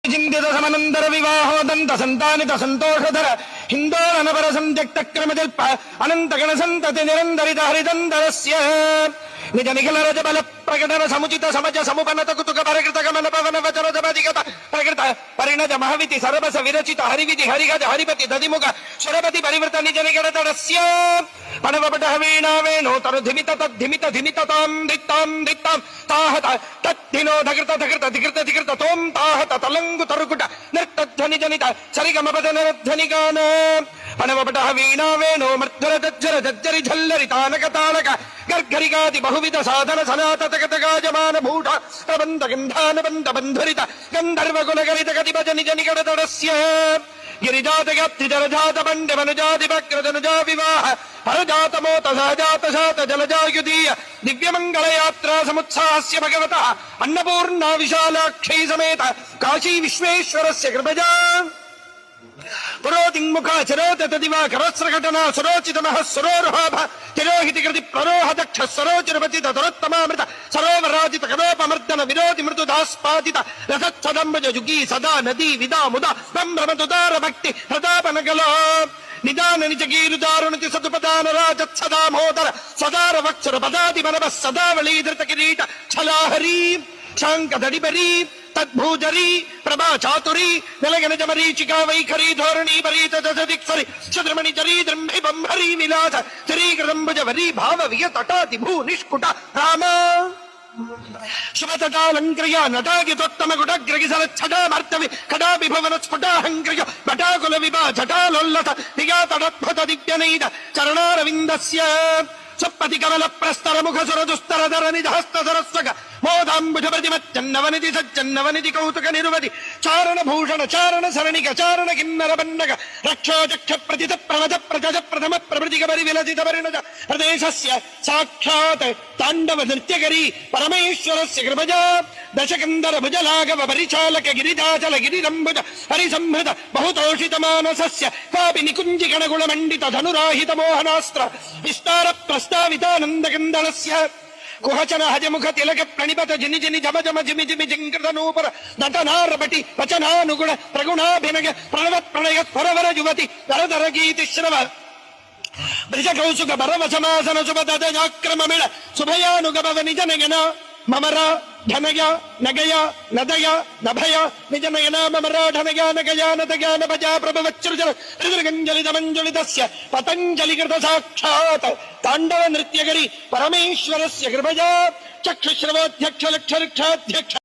ಚಿಂತಿತ ಸಮನಂತರ ವಿವಾಹೋದಂತ ಸಂತಾನಿತ ಸಂತೋಷಧರ ಹಿಂದೋಳನಪರ ಸಂತ್ಯಕ್ತ ಕ್ರಮಜಲ್ಪ ಅನಂತ ಗಣ ಸಂತತಿ ನಿರಂತರಿತ ಹರಿದಂತರಸ್ಯ ನಿಜ ನಿಖಿಲ ರಜ ಬಲ ಪ್ರಕಟನ ಸಮುಚಿತ ಸಮಜ ಸಮುಪನತ ಕುತುಕ ಪರಕೃತ ಗಮನ ಪವನ ವಚನ ಜಪದಿಗತ ಪ್ರಕೃತ ಪರಿಣಜ ಮಹಾವಿತಿ ಸರಬಸ ವಿರಚಿತ ಹರಿವಿಧಿ ಹರಿಗಜ ಹರಿಪತಿ ದಧಿಮುಖ ಸ್ವರಪತಿ ಪರಿವೃತ ನಿಜ ನಿಗಡತಡಸ್ಯ ಪಣವಪಟ ವೀಣಾ ವೇಣು ತರು ಧಿಮಿತ ತದ್ಧಿಮಿತ ಧಿಮಿತ ತಾಂ ದಿತ್ತಾಂ ದಿತ್ತಾಂ ತಾಹತ ತದ್ಧಿನೋ ಧಕೃತ ಧಕೃತ ಧಿಕೃತ ಧಿಕೃತ ತೋಂ ತಾಹತ ತಲಂಗು ತರುಕುಟ ನೃತ್ತಧ್ವನಿ ಜನಿತ ಸರಿಗಮ ಪದ ಧ್ವನಿ ಗಾನ ಪಣವಪಟ ವೀಣಾ ವೇಣು ಮೃದ್ಧುರ ಜಜ್ಜರ ಜಜ್ಜರಿ ಝಲ್ಲರಿ ತಾನಕ ತಾನಕ ಗರ್ಗರಿಗಾದಿ ಬಹುವಿಧ ಸಾಧನ ಸನಾತತ ಗತಗಾಜಮಾನ ಭೂಷ ಪ್ರಬಂಧ ಗಂಧಾನ ಬಂಧ ಬಂಧುರಿತ ಗಂಧರ್ವ ಗುಣಗರಿತ ಗತಿ ಭಜ ನಿಜ ನಿಕಟತಡಸ್ಯ ಗಿರಿಜಾತ ಗತ್ತಿ ಜಲಜಾತ ಬಂಡೆ ಮನುಜಾತಿ ಭಕ್ರಜನುಜಾ ವಿವಾಹ ಹರಜಾತ ಮೋತ ಸಹಜಾತ ಶಾತ ಜಲಜಾಯುಧೀಯ ದಿವ್ಯಮಂಗಳ ಯಾತ್ರಾ ಸಮುತ್ಸಾಹಸ್ಯ ಭಗವತಃ ಅನ್ನಪೂರ್ಣಾ ವಿಶಾಲಾಕ್ಷೈ ಸಮೇತ ಕಾಶೀ ವಿಶ್ವೇಶ್ವರಸ್ಯ ಕೃಪಜಾ ಪುರೋತಿಂಗ್ಮುಖ ಚರೋತ ದಿವಾಕರಸ್ರ ಘಟನಾ ಸುರೋಚಿತ ಮಹ ಸುರೋರುಹಾಭ ತಿರೋಹಿತಿ ಕೃತಿ ಪ್ರರೋಹ ದಕ್ಷ ಸರೋಚಿರಪತಿತ ತರೋತ್ತಮಾಮೃತ ಸರೋವರಾಜಿತ ಕರೋಪಮರ್ದನ ವಿರೋಧಿ ಮೃದು ದಾಸ್ಪಾದಿತ ರಥತ್ಸದಂಬಜ ಜುಗಿ ಸದಾ ನದಿ ವಿದಾ ಮುದ ಸಂಭ್ರಮದುದಾರ ಭಕ್ತಿ ಹೃದಾಪನಗಲ ನಿದಾನ ನಿಜ ಗೀರು ದಾರುಣತಿ ಸದುಪದಾನ ರಾಜತ್ ಸದಾ ಮೋದರ ಸದಾರ ವಕ್ಷರ ಪದಾದಿ ಮನವ ಸದಾವಳೀಧೃತ ಕಿರೀಟ ಛಲಾಹರಿ ಶಾಂಕ ದಡಿಬರಿ ತದ್ಭೂಜರಿ ಪ್ರಭಾ ಚಾತುರಿ ನೆಲಗನ ಜಮರೀಚಿಕಾ ವೈಖರಿ ಧೋರಣಿ ಬರೀತ ದಿಕ್ಸರಿ ಚಂದ್ರಮಣಿ ಜರಿ ದ್ರಂಭಿ ಬಂಭರಿ ವಿಲಾಸ ಚರೀಕೃತಂಬುಜ ವರಿ ಭಾವ ವಿಯ ತಟಾತಿ ಭೂ ನಿಷ್ಕುಟ ರಾಮ ಶುಭತಟಾಲಂಕ್ರಿಯ ನಟಾಗಿ ತೊತ್ತಮ ಗುಡಗ್ರಗಿಸಲ ಛಡಾಮರ್ತವಿ ಕಡಾಭಿ ಭವನ ಸ್ಫುಟಾಹಂಕ್ರಿಯ ಬಟಾಕುಲ ವಿಭಾ ಜಟಾಲೋಲ್ಲಸ ದಿಗಾತಡದ್ಭುತ ದಿವ್ಯನೈದ ಚರಣಾರವಿಂದಸ್ಯ ಸಪ್ಪತಿ ಕಮಲ ಪ್ರಸ್ತರ ಮುಖ ಸುರ ದುಸ್ತರ ಧರ ನಿಧ ಹಸ್ತ ಸರಸ್ವಗ ಮೋದಾಂಬುಜ ಪ್ರತಿಮಚ್ಚನ್ನವನಿಧಿ ಸಜ್ಜನ್ನವನಿಧಿ ಕೌತುಕ ನಿರುವಧಿ ಚಾರಣ ಭೂಷಣ ಚಾರಣ ಸರಣಿಕ ಚಾರಣ ಕಿನ್ನರ ಬನ್ನಗ ರಕ್ಷೋಚಕ್ಷ ಪ್ರತಿತ ಪ್ರವಜ ಪ್ರಜಜ ಪ್ರಥಮ ಪ್ರಭೃತಿಗ ಬರಿ ವಿಲಸಿತ ಪರಿಣಜ ಪ್ರದೇಶಸ್ಯ ಸಾಕ್ಷಾತ್ ತಾಂಡವ ನೃತ್ಯಗರಿ ಪರಮೇಶ್ವರಸ್ಯ ಕೃಪಜಾ ದಶಕಂದರ ಭುಜಲಾಘವ ಪರಿಚಾಲಕ ಗಿರಿಜಾಚಲ ಗಿರಿರಂಬುಜ ಹರಿಸಂಹೃತ ಬಹುತೋಷಿತ ಮಾನಸಸ್ಯ ಕಾಪಿ ನಿಕುಂಜಿ ಗಣಗುಳ ಮಂಡಿತ ಧನುರಾಹಿತ ಮೋಹನಾಸ್ತ್ರ ವಿಸ್ತಾರ ಪ್ರಸ್ತಾವಿತಾನಂದಗಂಧಳಸ್ಯ ಕುಹಚನ ಹಜಮುಖ ತಿಲಕ ಪ್ರಣಿಪತ ಜಿನಿ ಜಿನಿ ಜಮ ಜಮ ಜಿಮಿ ಜಿಮಿ ಜಿಂಕೃತ ನೂಪರ ನಟನಾರಪಟಿ ವಚನಾನುಗುಣ ಪ್ರಗುಣಾಭಿನಗ ಪ್ರಣವತ್ ಪ್ರಣಯ ಸ್ವರವರ ಯುವತಿ ದರದರ ಗೀತಿ ಶ್ರವ ಬ್ರಜ ಕೌಸುಕ ಬರವ ಸಮಾಸನ ಶುಭ ದಜಾಕ್ರಮ ಮಿಳ ಶುಭಯಾನುಗಮವ ನಿಜ ನಗನ ಮಮರ ಧನಯ ನಗಯ ನದಯ ನಭಯ ನಿಜ ನಯನ ಮಮರ ಧನಯ ನಗಯ ನದಯ ನಭಜ ಪ್ರಭವಚ್ಚೃಜನ ಋಗಂಜಲಿತ ಮಂಜುಳಿತಸ್ಯ ಪತಂಜಲಿಕೃತ ಸಾಕ್ಷಾತ್ ತಾಂಡವ ನೃತ್ಯಗರಿ ಪರಮೇಶ್ವರಸ್ಯ ಕೃಪಜಾ ಚಕ್ಷುಶ್ರವೋಧ್ಯಕ್ಷ ಲಕ್ಷ ಲಕ್ಷಾಧ್ಯಕ್ಷ